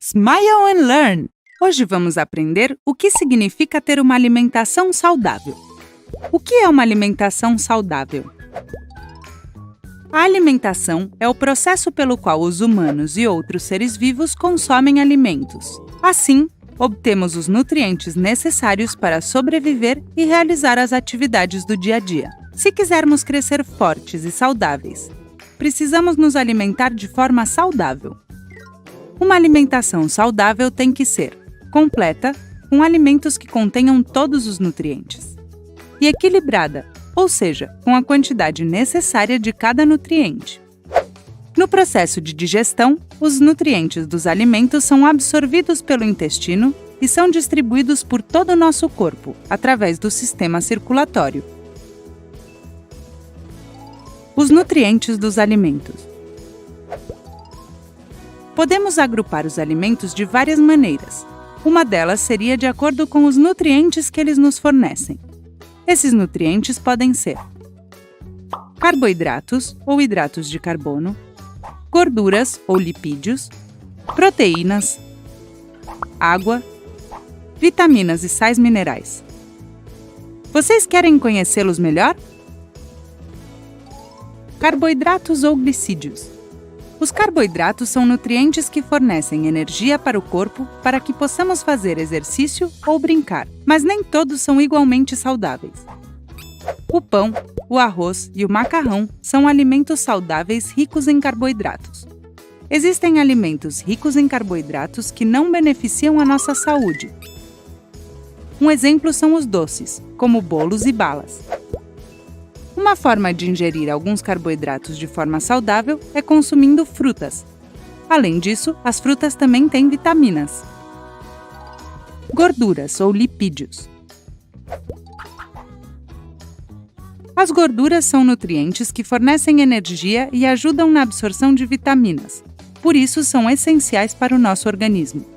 Smile and Learn! Hoje vamos aprender o que significa ter uma alimentação saudável. O que é uma alimentação saudável? A alimentação é o processo pelo qual os humanos e outros seres vivos consomem alimentos. Assim, obtemos os nutrientes necessários para sobreviver e realizar as atividades do dia a dia. Se quisermos crescer fortes e saudáveis, precisamos nos alimentar de forma saudável. Uma alimentação saudável tem que ser completa, com alimentos que contenham todos os nutrientes, e equilibrada, ou seja, com a quantidade necessária de cada nutriente. No processo de digestão, os nutrientes dos alimentos são absorvidos pelo intestino e são distribuídos por todo o nosso corpo, através do sistema circulatório. Os nutrientes dos alimentos. Podemos agrupar os alimentos de várias maneiras. Uma delas seria de acordo com os nutrientes que eles nos fornecem. Esses nutrientes podem ser carboidratos ou hidratos de carbono, gorduras ou lipídios, proteínas, água, vitaminas e sais minerais. Vocês querem conhecê-los melhor? Carboidratos ou glicídios. Os carboidratos são nutrientes que fornecem energia para o corpo para que possamos fazer exercício ou brincar, mas nem todos são igualmente saudáveis. O pão, o arroz e o macarrão são alimentos saudáveis ricos em carboidratos. Existem alimentos ricos em carboidratos que não beneficiam a nossa saúde. Um exemplo são os doces, como bolos e balas. Uma forma de ingerir alguns carboidratos de forma saudável é consumindo frutas. Além disso, as frutas também têm vitaminas. Gorduras ou lipídios. As gorduras são nutrientes que fornecem energia e ajudam na absorção de vitaminas. Por isso, são essenciais para o nosso organismo.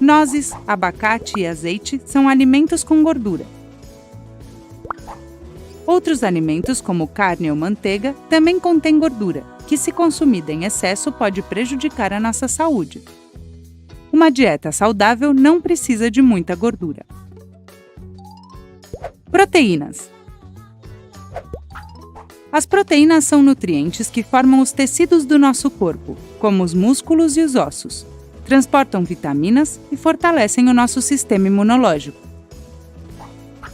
Nozes, abacate e azeite são alimentos com gordura. Outros alimentos, como carne ou manteiga, também contêm gordura, que, se consumida em excesso, pode prejudicar a nossa saúde. Uma dieta saudável não precisa de muita gordura. Proteínas. As proteínas são nutrientes que formam os tecidos do nosso corpo, como os músculos e os ossos. Transportam vitaminas e fortalecem o nosso sistema imunológico.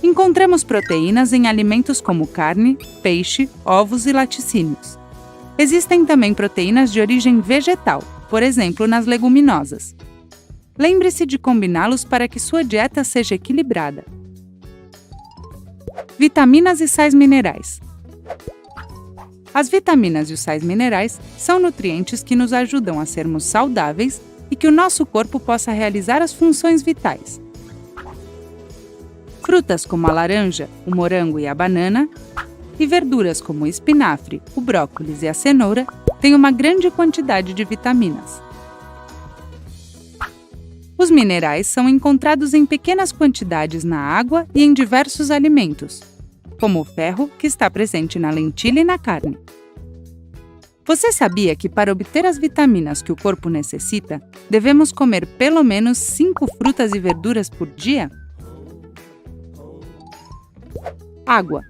Encontramos proteínas em alimentos como carne, peixe, ovos e laticínios. Existem também proteínas de origem vegetal, por exemplo, nas leguminosas. Lembre-se de combiná-los para que sua dieta seja equilibrada. Vitaminas e sais minerais. As vitaminas e os sais minerais são nutrientes que nos ajudam a sermos saudáveis e que o nosso corpo possa realizar as funções vitais. Frutas como a laranja, o morango e a banana, e verduras como o espinafre, o brócolis e a cenoura têm uma grande quantidade de vitaminas. Os minerais são encontrados em pequenas quantidades na água e em diversos alimentos, como o ferro, que está presente na lentilha e na carne. Você sabia que para obter as vitaminas que o corpo necessita, devemos comer pelo menos 5 frutas e verduras por dia? Água.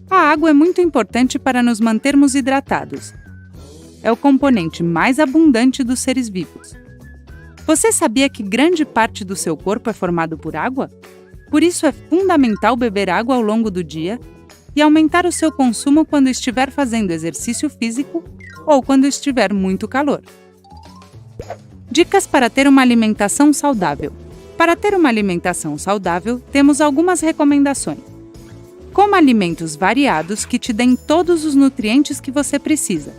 A água é muito importante para nos mantermos hidratados. É o componente mais abundante dos seres vivos. Você sabia que grande parte do seu corpo é formado por água? Por isso é fundamental beber água ao longo do dia e aumentar o seu consumo quando estiver fazendo exercício físico ou quando estiver muito calor. Dicas para ter uma alimentação saudável. Para ter uma alimentação saudável, temos algumas recomendações. Coma alimentos variados que te deem todos os nutrientes que você precisa.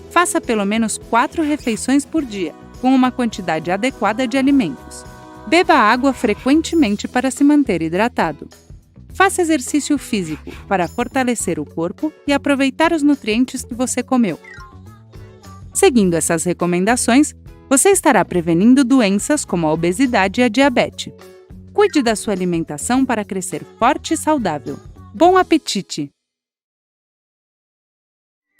Faça pelo menos 4 refeições por dia, com uma quantidade adequada de alimentos. Beba água frequentemente para se manter hidratado. Faça exercício físico para fortalecer o corpo e aproveitar os nutrientes que você comeu. Seguindo essas recomendações, você estará prevenindo doenças como a obesidade e a diabetes. Cuide da sua alimentação para crescer forte e saudável. Bom apetite!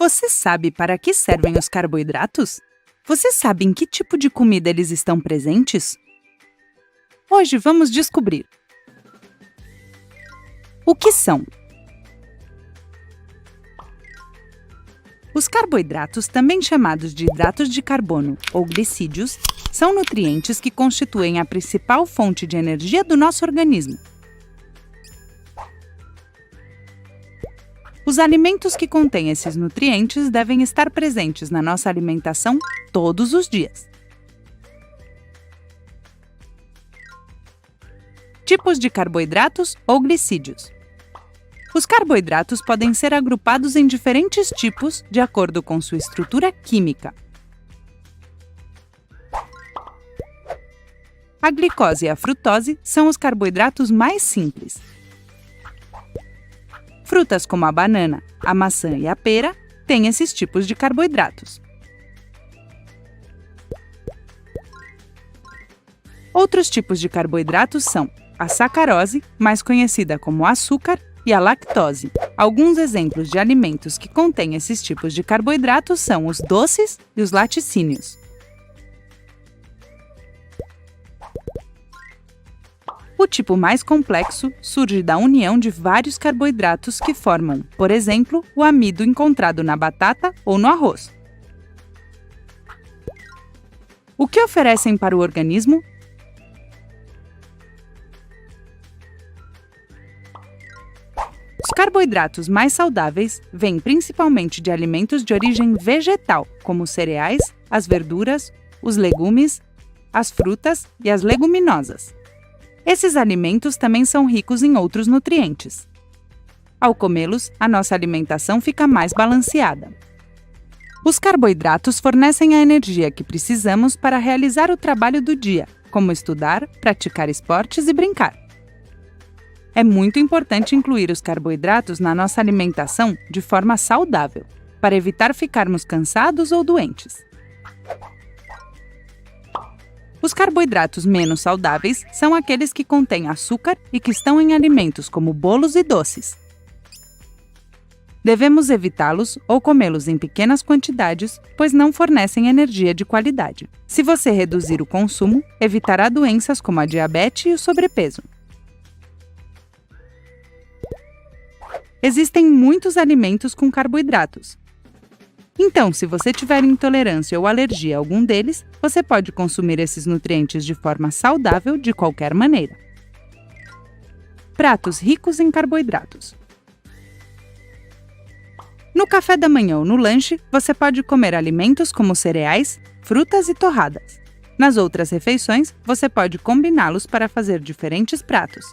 Você sabe para que servem os carboidratos? Você sabe em que tipo de comida eles estão presentes? Hoje vamos descobrir. O que são? Os carboidratos, também chamados de hidratos de carbono ou glicídios, são nutrientes que constituem a principal fonte de energia do nosso organismo. Os alimentos que contêm esses nutrientes devem estar presentes na nossa alimentação todos os dias. Tipos de carboidratos ou glicídios. Os carboidratos podem ser agrupados em diferentes tipos de acordo com sua estrutura química. A glicose e a frutose são os carboidratos mais simples. Frutas como a banana, a maçã e a pera têm esses tipos de carboidratos. Outros tipos de carboidratos são a sacarose, mais conhecida como açúcar, e a lactose. Alguns exemplos de alimentos que contêm esses tipos de carboidratos são os doces e os laticínios. O tipo mais complexo surge da união de vários carboidratos que formam, por exemplo, o amido encontrado na batata ou no arroz. O que oferecem para o organismo? Os carboidratos mais saudáveis vêm principalmente de alimentos de origem vegetal, como os cereais, as verduras, os legumes, as frutas e as leguminosas. Esses alimentos também são ricos em outros nutrientes. Ao comê-los, a nossa alimentação fica mais balanceada. Os carboidratos fornecem a energia que precisamos para realizar o trabalho do dia, como estudar, praticar esportes e brincar. É muito importante incluir os carboidratos na nossa alimentação de forma saudável, para evitar ficarmos cansados ou doentes. Os carboidratos menos saudáveis são aqueles que contêm açúcar e que estão em alimentos como bolos e doces. Devemos evitá-los ou comê-los em pequenas quantidades, pois não fornecem energia de qualidade. Se você reduzir o consumo, evitará doenças como a diabetes e o sobrepeso. Existem muitos alimentos com carboidratos. Então, se você tiver intolerância ou alergia a algum deles, você pode consumir esses nutrientes de forma saudável de qualquer maneira. Pratos ricos em carboidratos. No café da manhã ou no lanche, você pode comer alimentos como cereais, frutas e torradas. Nas outras refeições, você pode combiná-los para fazer diferentes pratos: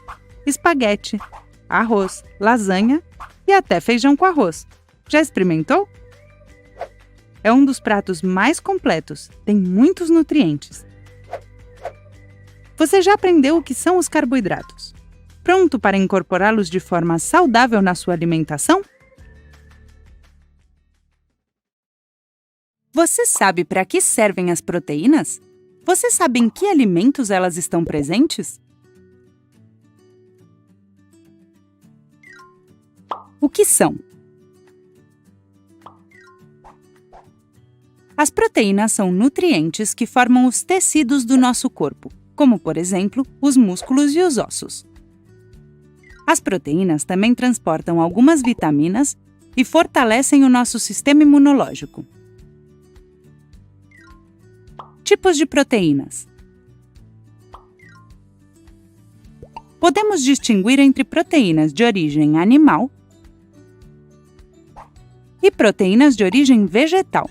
espaguete, arroz, lasanha e até feijão com arroz. Já experimentou? É um dos pratos mais completos, tem muitos nutrientes. Você já aprendeu o que são os carboidratos? Pronto para incorporá-los de forma saudável na sua alimentação? Você sabe para que servem as proteínas? Você sabe em que alimentos elas estão presentes? O que são? As proteínas são nutrientes que formam os tecidos do nosso corpo, como, por exemplo, os músculos e os ossos. As proteínas também transportam algumas vitaminas e fortalecem o nosso sistema imunológico. Tipos de proteínas. Podemos distinguir entre proteínas de origem animal e proteínas de origem vegetal.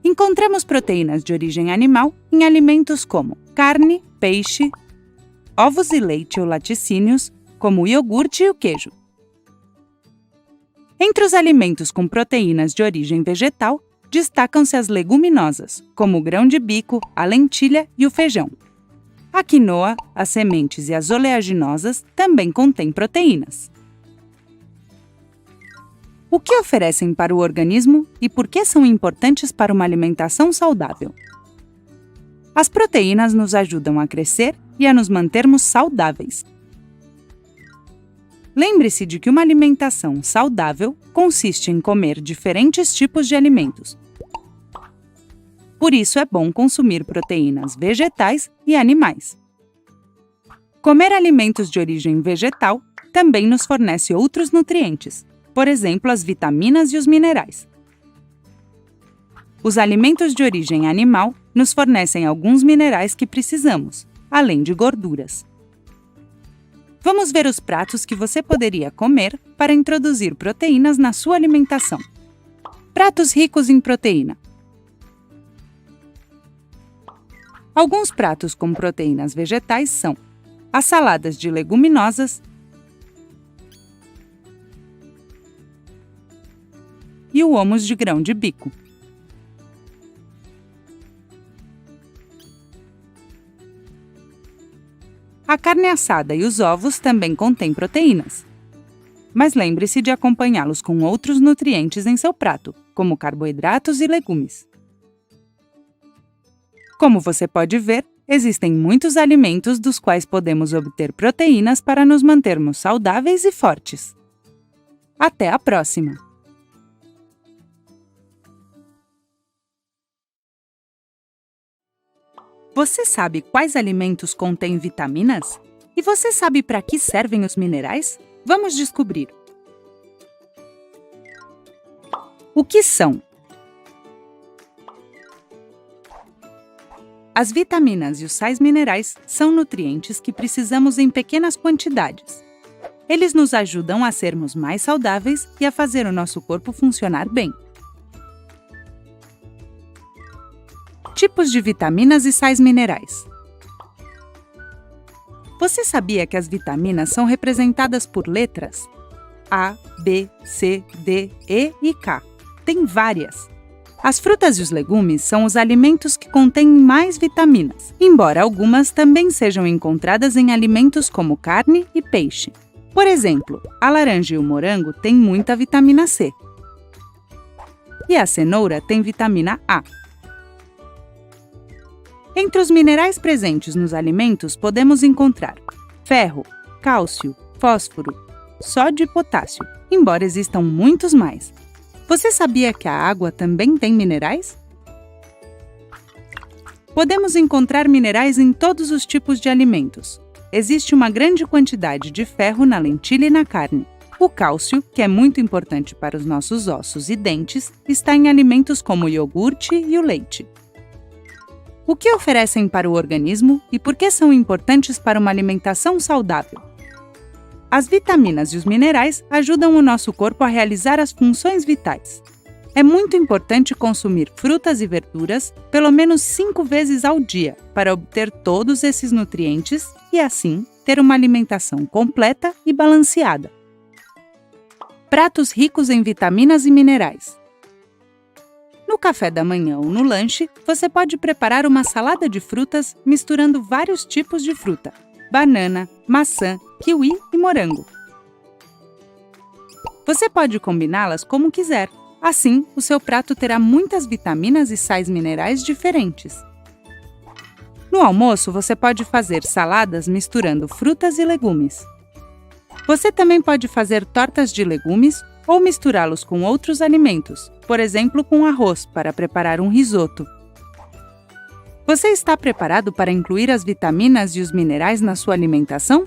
Encontramos proteínas de origem animal em alimentos como carne, peixe, ovos e leite ou laticínios, como o iogurte e o queijo. Entre os alimentos com proteínas de origem vegetal, destacam-se as leguminosas, como o grão de bico, a lentilha e o feijão. A quinoa, as sementes e as oleaginosas também contêm proteínas. O que oferecem para o organismo e por que são importantes para uma alimentação saudável? As proteínas nos ajudam a crescer e a nos mantermos saudáveis. Lembre-se de que uma alimentação saudável consiste em comer diferentes tipos de alimentos. Por isso é bom consumir proteínas vegetais e animais. Comer alimentos de origem vegetal também nos fornece outros nutrientes, por exemplo, as vitaminas e os minerais. Os alimentos de origem animal nos fornecem alguns minerais que precisamos, além de gorduras. Vamos ver os pratos que você poderia comer para introduzir proteínas na sua alimentação. Pratos ricos em proteína. Alguns pratos com proteínas vegetais são as saladas de leguminosas e o hummus de grão de bico. A carne assada e os ovos também contêm proteínas. Mas lembre-se de acompanhá-los com outros nutrientes em seu prato, como carboidratos e legumes. Como você pode ver, existem muitos alimentos dos quais podemos obter proteínas para nos mantermos saudáveis e fortes. Até a próxima! Você sabe quais alimentos contêm vitaminas? E você sabe para que servem os minerais? Vamos descobrir. O que são? As vitaminas e os sais minerais são nutrientes que precisamos em pequenas quantidades. Eles nos ajudam a sermos mais saudáveis e a fazer o nosso corpo funcionar bem. Tipos de vitaminas e sais minerais. Você sabia que as vitaminas são representadas por letras? A, B, C, D, E e K. Tem várias. As frutas e os legumes são os alimentos que contêm mais vitaminas, embora algumas também sejam encontradas em alimentos como carne e peixe. Por exemplo, a laranja e o morango têm muita vitamina C. E a cenoura tem vitamina A. Entre os minerais presentes nos alimentos podemos encontrar ferro, cálcio, fósforo, sódio e potássio, embora existam muitos mais. Você sabia que a água também tem minerais? Podemos encontrar minerais em todos os tipos de alimentos. Existe uma grande quantidade de ferro na lentilha e na carne. O cálcio, que é muito importante para os nossos ossos e dentes, está em alimentos como o iogurte e o leite. O que oferecem para o organismo e por que são importantes para uma alimentação saudável? As vitaminas e os minerais ajudam o nosso corpo a realizar as funções vitais. É muito importante consumir frutas e verduras pelo menos 5 vezes ao dia para obter todos esses nutrientes e, assim, ter uma alimentação completa e balanceada. Pratos ricos em vitaminas e minerais. No café da manhã ou no lanche, você pode preparar uma salada de frutas misturando vários tipos de fruta: banana, maçã, kiwi e morango. Você pode combiná-las como quiser. Assim, o seu prato terá muitas vitaminas e sais minerais diferentes. No almoço, você pode fazer saladas misturando frutas e legumes. Você também pode fazer tortas de legumes ou misturá-los com outros alimentos, por exemplo, com arroz, para preparar um risoto. Você está preparado para incluir as vitaminas e os minerais na sua alimentação?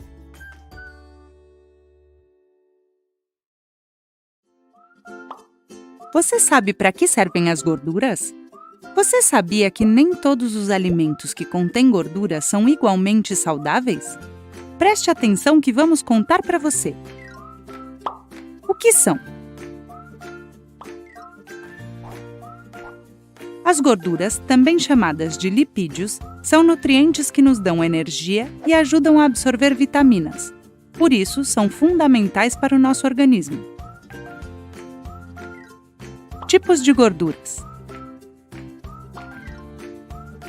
Você sabe para que servem as gorduras? Você sabia que nem todos os alimentos que contêm gordura são igualmente saudáveis? Preste atenção que vamos contar para você. O que são? As gorduras, também chamadas de lipídios, são nutrientes que nos dão energia e ajudam a absorver vitaminas. Por isso, são fundamentais para o nosso organismo. Tipos de gorduras.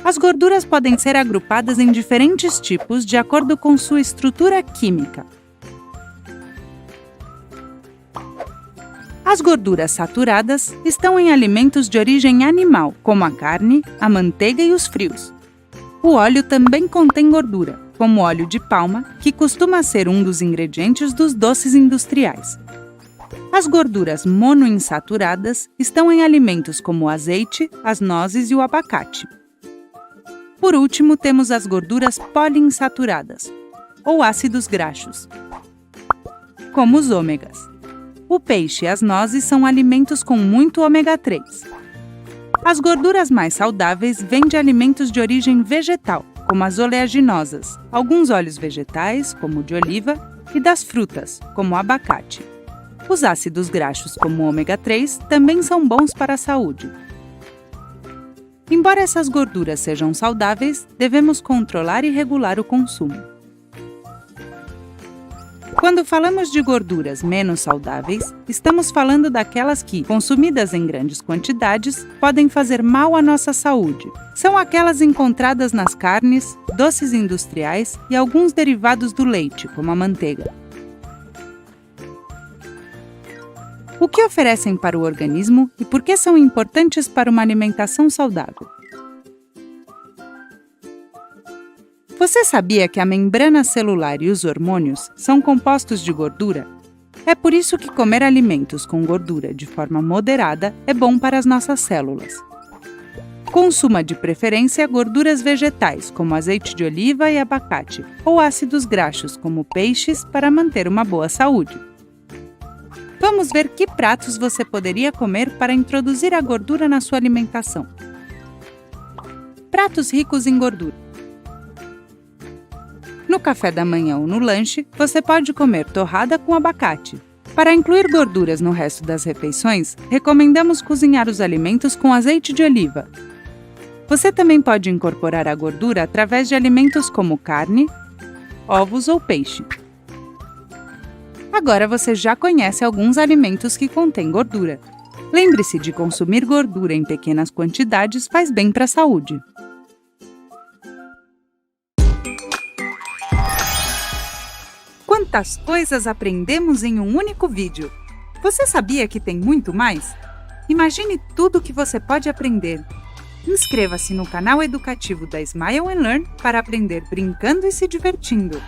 As gorduras podem ser agrupadas em diferentes tipos de acordo com sua estrutura química. As gorduras saturadas estão em alimentos de origem animal, como a carne, a manteiga e os frios. O óleo também contém gordura, como óleo de palma, que costuma ser um dos ingredientes dos doces industriais. As gorduras monoinsaturadas estão em alimentos como o azeite, as nozes e o abacate. Por último, temos as gorduras poliinsaturadas, ou ácidos graxos, como os ômegas. O peixe e as nozes são alimentos com muito ômega 3. As gorduras mais saudáveis vêm de alimentos de origem vegetal, como as oleaginosas, alguns óleos vegetais, como o de oliva, e das frutas, como o abacate. Os ácidos graxos, como o ômega 3, também são bons para a saúde. Embora essas gorduras sejam saudáveis, devemos controlar e regular o consumo. Quando falamos de gorduras menos saudáveis, estamos falando daquelas que, consumidas em grandes quantidades, podem fazer mal à nossa saúde. São aquelas encontradas nas carnes, doces industriais e alguns derivados do leite, como a manteiga. O que oferecem para o organismo e por que são importantes para uma alimentação saudável? Você sabia que a membrana celular e os hormônios são compostos de gordura? É por isso que comer alimentos com gordura de forma moderada é bom para as nossas células. Consuma de preferência gorduras vegetais, como azeite de oliva e abacate, ou ácidos graxos, como peixes, para manter uma boa saúde. Vamos ver que pratos você poderia comer para introduzir a gordura na sua alimentação. Pratos ricos em gordura. No café da manhã ou no lanche, você pode comer torrada com abacate. Para incluir gorduras no resto das refeições, recomendamos cozinhar os alimentos com azeite de oliva. Você também pode incorporar a gordura através de alimentos como carne, ovos ou peixe. Agora você já conhece alguns alimentos que contêm gordura. Lembre-se de consumir gordura em pequenas quantidades faz bem para a saúde. Quantas coisas aprendemos em um único vídeo! Você sabia que tem muito mais? Imagine tudo o que você pode aprender. Inscreva-se no canal educativo da Smile & Learn para aprender brincando e se divertindo.